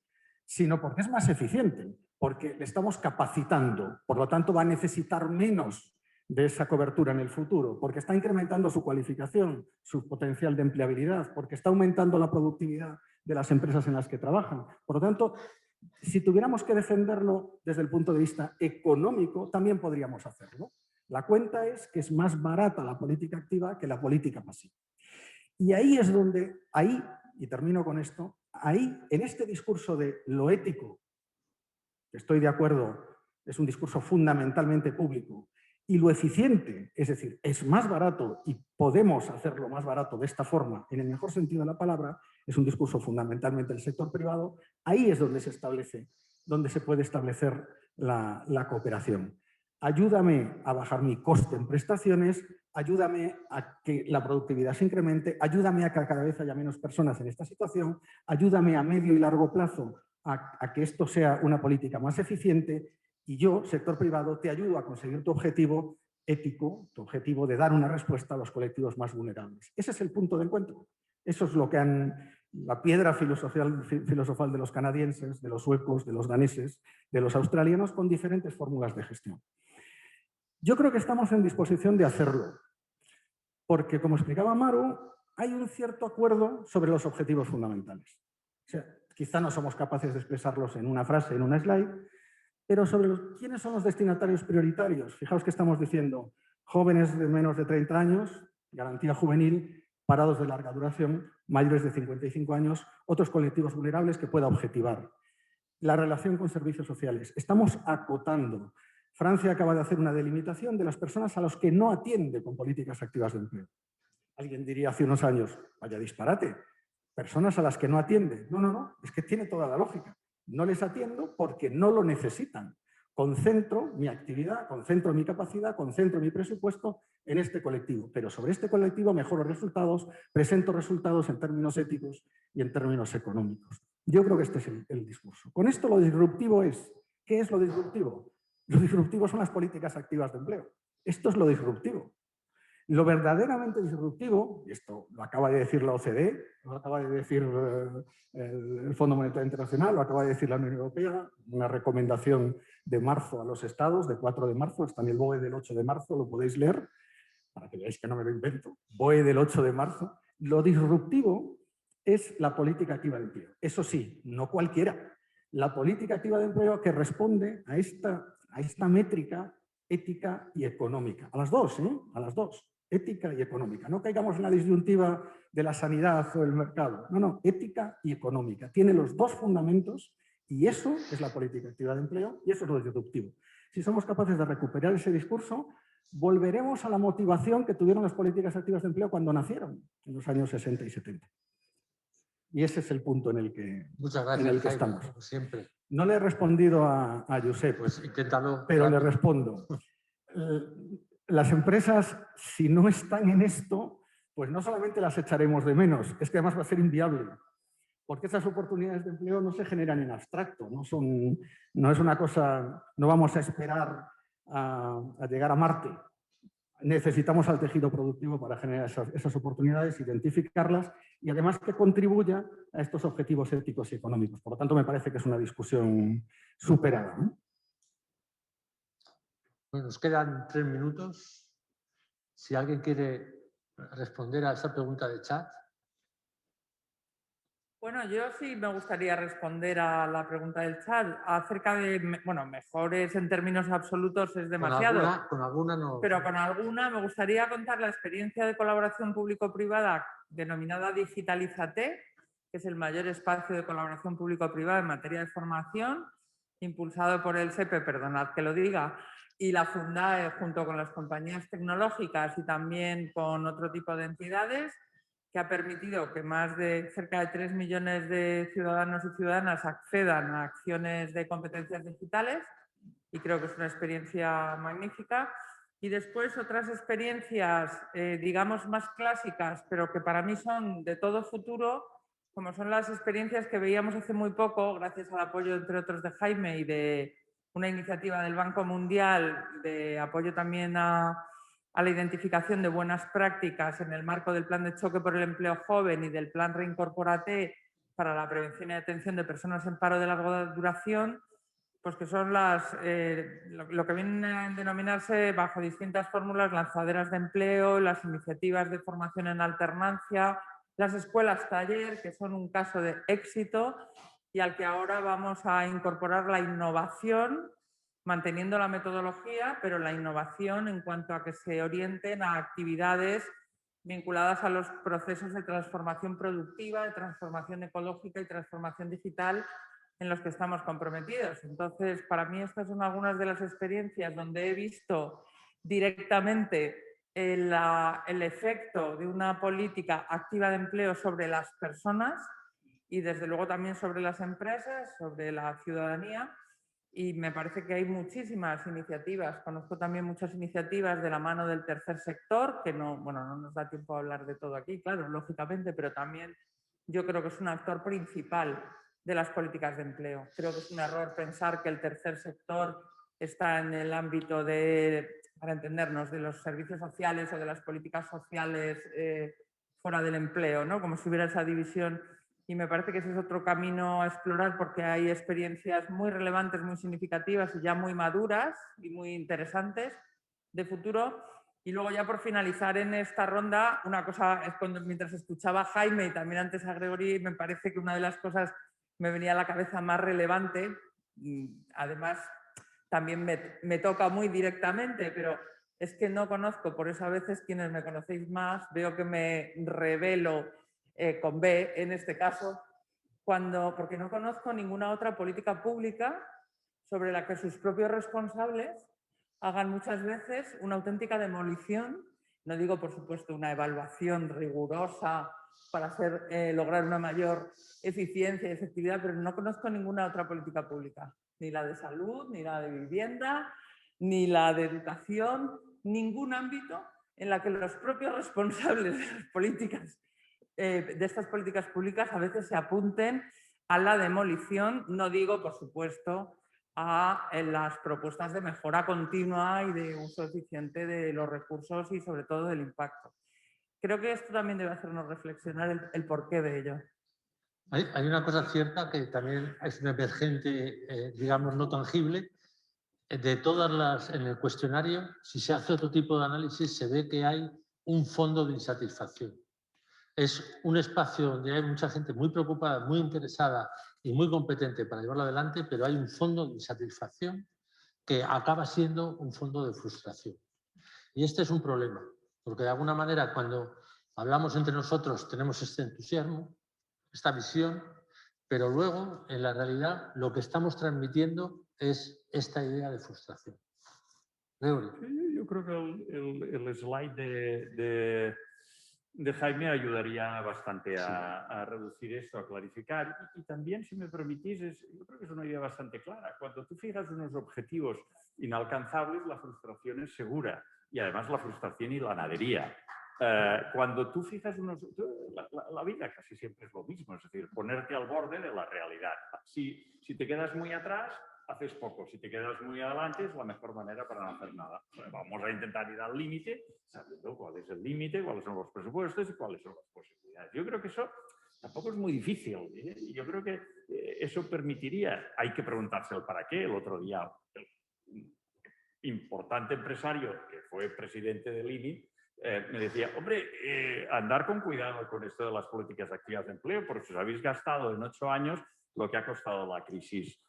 sino porque es más eficiente, porque le estamos capacitando, por lo tanto va a necesitar menos de esa cobertura en el futuro, porque está incrementando su cualificación, su potencial de empleabilidad, porque está aumentando la productividad de las empresas en las que trabajan. Por lo tanto, si tuviéramos que defenderlo desde el punto de vista económico, también podríamos hacerlo. La cuenta es que es más barata la política activa que la política pasiva. Y ahí es donde, y termino con esto, ahí, en este discurso de lo ético, que estoy de acuerdo, es un discurso fundamentalmente público, y lo eficiente, es decir, es más barato y podemos hacerlo más barato de esta forma, en el mejor sentido de la palabra, es un discurso fundamentalmente del sector privado, ahí es donde se establece, donde se puede establecer la cooperación. Ayúdame a bajar mi coste en prestaciones, ayúdame a que la productividad se incremente, ayúdame a que cada vez haya menos personas en esta situación, ayúdame a medio y largo plazo a que esto sea una política más eficiente y yo, sector privado, te ayudo a conseguir tu objetivo ético, tu objetivo de dar una respuesta a los colectivos más vulnerables. Ese es el punto de encuentro. Eso es lo que la piedra filosofal de los canadienses, de los suecos, de los daneses, de los australianos, con diferentes fórmulas de gestión. Yo creo que estamos en disposición de hacerlo, porque, como explicaba Maru, hay un cierto acuerdo sobre los objetivos fundamentales. O sea, quizá no somos capaces de expresarlos en una frase, en una slide, pero sobre quiénes son los destinatarios prioritarios. Fijaos que estamos diciendo jóvenes de menos de 30 años, garantía juvenil, parados de larga duración, mayores de 55 años, otros colectivos vulnerables que pueda objetivar. La relación con servicios sociales. Estamos acotando. Francia acaba de hacer una delimitación de las personas a las que no atiende con políticas activas de empleo. Alguien diría hace unos años, vaya disparate, personas a las que no atiende. No, es que tiene toda la lógica. No les atiendo porque no lo necesitan. Concentro mi actividad, concentro mi capacidad, concentro mi presupuesto en este colectivo. Pero sobre este colectivo mejoro resultados, presento resultados en términos éticos y en términos económicos. Yo creo que este es el discurso. Con esto lo disruptivo es, ¿qué es lo disruptivo? Lo disruptivo son las políticas activas de empleo. Esto es lo disruptivo. Lo verdaderamente disruptivo, y esto lo acaba de decir la OCDE, lo acaba de decir el Fondo Monetario Internacional, lo acaba de decir la Unión Europea, una recomendación de marzo a los estados, de 4 de marzo, está en el BOE del 8 de marzo, lo podéis leer, para que veáis que no me lo invento, BOE del 8 de marzo. Lo disruptivo es la política activa de empleo. Eso sí, no cualquiera. La política activa de empleo que responde a esta métrica ética y económica. A las dos, a las dos. Ética y económica. No caigamos en la disyuntiva de la sanidad o el mercado. No, ética y económica. Tiene los dos fundamentos y eso es la política activa de empleo y eso es lo disruptivo. Si somos capaces de recuperar ese discurso, volveremos a la motivación que tuvieron las políticas activas de empleo cuando nacieron, en los años 60 y 70. Y ese es el punto en el que, Muchas gracias, en el que Jaime, estamos. como siempre. No le he respondido a Josep, Pues inténtalo. pero le respondo. Las empresas, si no están en esto, pues no solamente las echaremos de menos, es que además va a ser inviable. Porque esas oportunidades de empleo no se generan en abstracto, no es una cosa, no vamos a esperar a llegar a Marte. Necesitamos al tejido productivo para generar esas oportunidades, identificarlas y además que contribuya a estos objetivos éticos y económicos. Por lo tanto, me parece que es una discusión superada, ¿no? Bueno, nos quedan 3 minutos. Si alguien quiere responder a esa pregunta de chat. Bueno, yo sí me gustaría responder a la pregunta del chat acerca de, bueno, mejores en términos absolutos es demasiado. Con alguna no. Pero con alguna me gustaría contar la experiencia de colaboración público-privada denominada Digitalízate, que es el mayor espacio de colaboración público-privada en materia de formación, impulsado por el SEPE, perdonad que lo diga, y la FUNDAE junto con las compañías tecnológicas y también con otro tipo de entidades, que ha permitido que más de cerca de 3 millones de ciudadanos y ciudadanas accedan a acciones de competencias digitales y creo que es una experiencia magnífica. Y después otras experiencias, digamos, más clásicas, pero que para mí son de todo futuro, como son las experiencias que veíamos hace muy poco, gracias al apoyo, entre otros, de Jaime y de una iniciativa del Banco Mundial de apoyo también a la identificación de buenas prácticas en el marco del Plan de Choque por el Empleo Joven y del Plan Reincorpórate para la prevención y atención de personas en paro de larga duración, pues que son lo que vienen a denominarse bajo distintas fórmulas lanzaderas de empleo, las iniciativas de formación en alternancia, las escuelas taller, que son un caso de éxito y al que ahora vamos a incorporar la innovación manteniendo la metodología, pero la innovación en cuanto a que se orienten a actividades vinculadas a los procesos de transformación productiva, de transformación ecológica y transformación digital en los que estamos comprometidos. Entonces, para mí estas son algunas de las experiencias donde he visto directamente el efecto de una política activa de empleo sobre las personas y desde luego también sobre las empresas, sobre la ciudadanía. Y me parece que hay muchísimas iniciativas. Conozco también muchas iniciativas de la mano del tercer sector, que no nos da tiempo a hablar de todo aquí, claro, lógicamente, pero también yo creo que es un actor principal de las políticas de empleo. Creo que es un error pensar que el tercer sector está en el ámbito de, para entendernos, de los servicios sociales o de las políticas sociales fuera del empleo, ¿no? Como si hubiera esa división. Y me parece que ese es otro camino a explorar porque hay experiencias muy relevantes, muy significativas y ya muy maduras y muy interesantes de futuro. Y luego ya por finalizar en esta ronda, una cosa es cuando mientras escuchaba a Jaime y también antes a Gregory, me parece que una de las cosas me venía a la cabeza más relevante, y además también me toca muy directamente, pero es que no conozco, por eso a veces quienes me conocéis más, veo que me revelo con B en este caso, porque no conozco ninguna otra política pública sobre la que sus propios responsables hagan muchas veces una auténtica demolición, no digo por supuesto una evaluación rigurosa para lograr una mayor eficiencia y efectividad, pero no conozco ninguna otra política pública, ni la de salud, ni la de vivienda, ni la de educación, ningún ámbito en la que los propios responsables de las políticas de estas políticas públicas a veces se apunten a la demolición, no digo, por supuesto, a las propuestas de mejora continua y de uso eficiente de los recursos y sobre todo del impacto. Creo que esto también debe hacernos reflexionar el porqué de ello. Hay una cosa cierta que también es un emergente, digamos, no tangible. De todas las, en el cuestionario, si se hace otro tipo de análisis, se ve que hay un fondo de insatisfacción. Es un espacio donde hay mucha gente muy preocupada, muy interesada y muy competente para llevarlo adelante, pero hay un fondo de insatisfacción que acaba siendo un fondo de frustración. Y este es un problema, porque de alguna manera cuando hablamos entre nosotros tenemos este entusiasmo, esta visión, pero luego en la realidad lo que estamos transmitiendo es esta idea de frustración. Gregory. Yo creo que el slide de Jaime ayudaría bastante a reducir esto, a clarificar. Y también, si me permitís, yo creo que es una idea bastante clara. Cuando tú fijas unos objetivos inalcanzables, la frustración es segura. Y además la frustración y la nadería. Cuando tú fijas la vida casi siempre es lo mismo, es decir, ponerte al borde de la realidad. Si te quedas muy atrás, haces poco. Si te quedas muy adelante, es la mejor manera para no hacer nada. Bueno, vamos a intentar ir al límite, sabiendo cuál es el límite, cuáles son los presupuestos y cuáles son las posibilidades. Yo creo que eso tampoco es muy difícil. Yo creo que eso permitiría, hay que preguntarse el para qué. El otro día, el importante empresario que fue presidente del INI me decía, hombre, andar con cuidado con esto de las políticas activas de empleo, porque os habéis gastado en 8 años lo que ha costado la crisis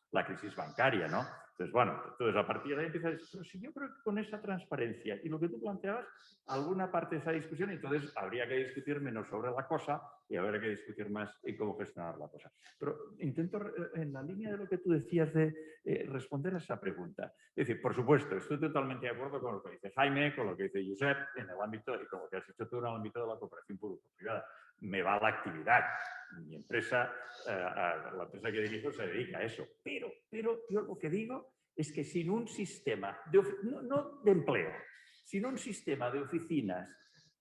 bancaria, ¿no? Entonces, bueno, a partir de ahí empieza a decir, pero sí, yo creo que con esa transparencia y lo que tú planteabas, alguna parte de esa discusión, entonces habría que discutir menos sobre la cosa y habría que discutir más en cómo gestionar la cosa. Pero intento, en la línea de lo que tú decías, de responder a esa pregunta. Es decir, por supuesto, estoy totalmente de acuerdo con lo que dice Jaime, con lo que dice Josep, en el ámbito, y con lo que has dicho tú en el ámbito de la cooperación público-privada. Me va la actividad. Mi empresa, la empresa que dirijo se dedica a eso. Pero yo lo que digo es que sin un sistema, no de empleo, sin un sistema de oficinas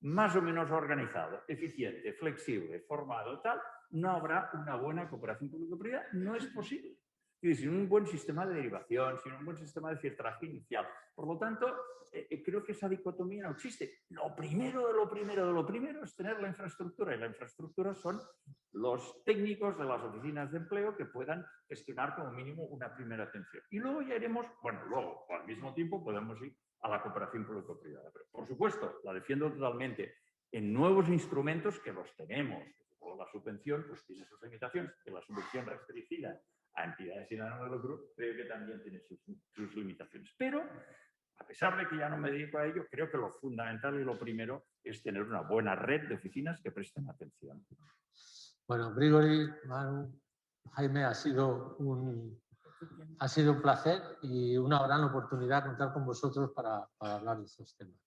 más o menos organizado, eficiente, flexible, formado, tal, no habrá una buena cooperación público-privada. No es posible. Y sin un buen sistema de derivación, sin un buen sistema de filtraje inicial. Por lo tanto, creo que esa dicotomía no existe. Lo primero es tener la infraestructura, y la infraestructura son los técnicos de las oficinas de empleo que puedan gestionar como mínimo una primera atención. Y luego ya iremos, luego al mismo tiempo podemos ir a la cooperación público-privada. Pero, por supuesto, la defiendo totalmente en nuevos instrumentos que los tenemos. La subvención pues tiene sus limitaciones, que la subvención restringida a entidades sin ánimo de lucro, creo que también tiene sus limitaciones. Pero, a pesar de que ya no me dedico a ello, creo que lo fundamental y lo primero es tener una buena red de oficinas que presten atención. Bueno, Grigori, Manu, Jaime, ha sido un placer y una gran oportunidad contar con vosotros para hablar de estos temas.